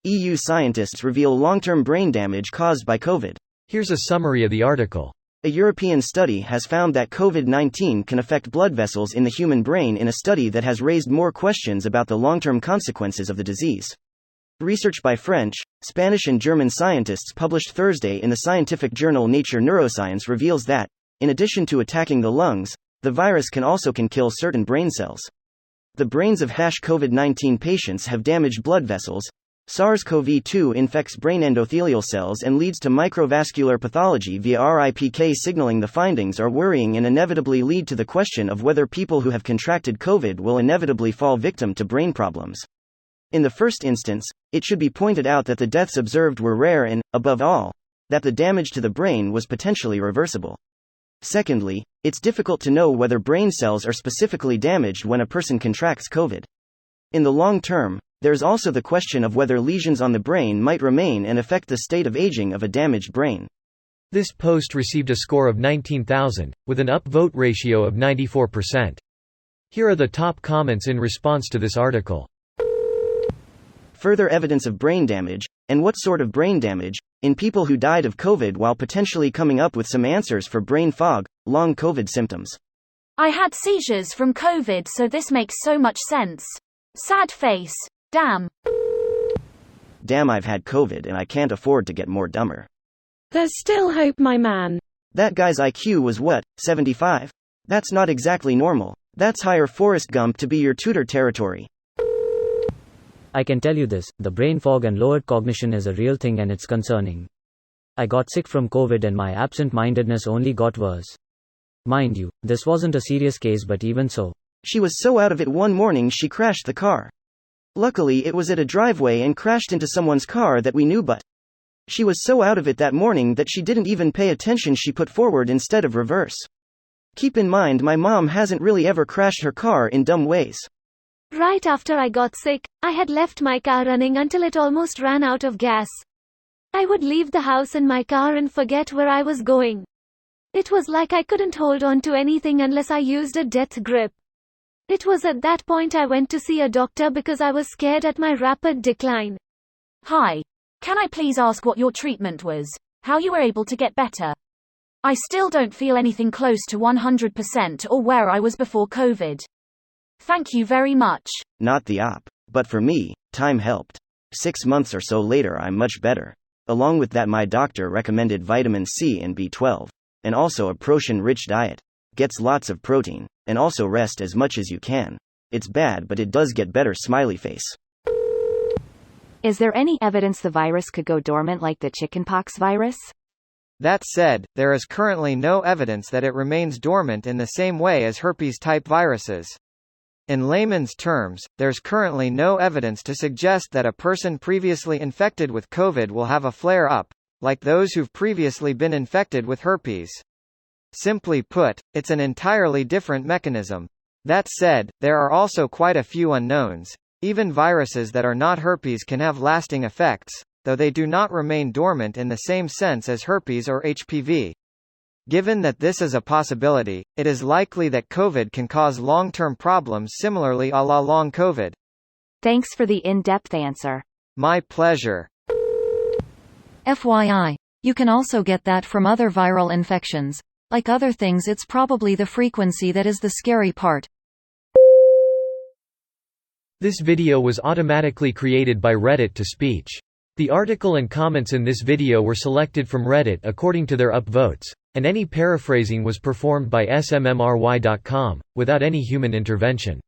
EU scientists reveal long-term brain damage caused by COVID. Here's a summary of the article. A European study has found that COVID-19 can affect blood vessels in the human brain in a study that has raised more questions about the long-term consequences of the disease. Research by French, Spanish and German scientists published Thursday in the scientific journal Nature Neuroscience reveals that, in addition to attacking the lungs, the virus can kill certain brain cells. The brains of COVID-19 patients have damaged blood vessels. SARS-CoV-2 infects brain endothelial cells and leads to microvascular pathology via RIPK signaling. The findings are worrying and inevitably lead to the question of whether people who have contracted COVID will inevitably fall victim to brain problems. In the first instance, it should be pointed out that the deaths observed were rare and, above all, that the damage to the brain was potentially reversible. Secondly, it's difficult to know whether brain cells are specifically damaged when a person contracts COVID. In the long term, there's also the question of whether lesions on the brain might remain and affect the state of aging of a damaged brain. This post received a score of 19,000, with an upvote ratio of 94%. Here are the top comments in response to this article. Further evidence of brain damage, and what sort of brain damage, in people who died of COVID while potentially coming up with some answers for brain fog, long COVID symptoms. I had seizures from COVID, so this makes so much sense. Sad face. Damn. Damn, I've had COVID and I can't afford to get more dumber. There's still hope, my man. That guy's IQ was what, 75? That's not exactly normal. That's higher Forrest Gump to be your tutor territory. I can tell you this, the brain fog and lowered cognition is a real thing and it's concerning. I got sick from COVID and my absent-mindedness only got worse. Mind you, this wasn't a serious case, but even so. She was so out of it one morning she crashed the car. Luckily it was at a driveway and crashed into someone's car that we knew, but she was so out of it that morning that she didn't even pay attention, she put forward instead of reverse. Keep in mind my mom hasn't really ever crashed her car in dumb ways. Right after I got sick, I had left my car running until it almost ran out of gas. I would leave the house in my car and forget where I was going. It was like I couldn't hold on to anything unless I used a death grip. It was at that point I went to see a doctor because I was scared at my rapid decline. Hi. Can I please ask what your treatment was? How you were able to get better? I still don't feel anything close to 100% or where I was before COVID. Thank you very much. Not the op. But for me, time helped. 6 months or so later I'm much better. Along with that my doctor recommended vitamin C and B12. And also a protein-rich diet. Gets lots of protein. And also rest as much as you can. It's bad but it does get better, smiley face. Is there any evidence the virus could go dormant like the chickenpox virus? That said, there is currently no evidence that it remains dormant in the same way as herpes-type viruses. In layman's terms, there's currently no evidence to suggest that a person previously infected with COVID will have a flare-up, like those who've previously been infected with herpes. Simply put, it's an entirely different mechanism. That said, there are also quite a few unknowns. Even viruses that are not herpes can have lasting effects, though they do not remain dormant in the same sense as herpes or HPV. Given that this is a possibility, it is likely that COVID can cause long-term problems similarly a la long COVID. Thanks for the in-depth answer. My pleasure. FYI, you can also get that from other viral infections. Like other things, it's probably the frequency that is the scary part. This video was automatically created by Reddit to speech. The article and comments in this video were selected from Reddit according to their upvotes, and any paraphrasing was performed by smmry.com, without any human intervention.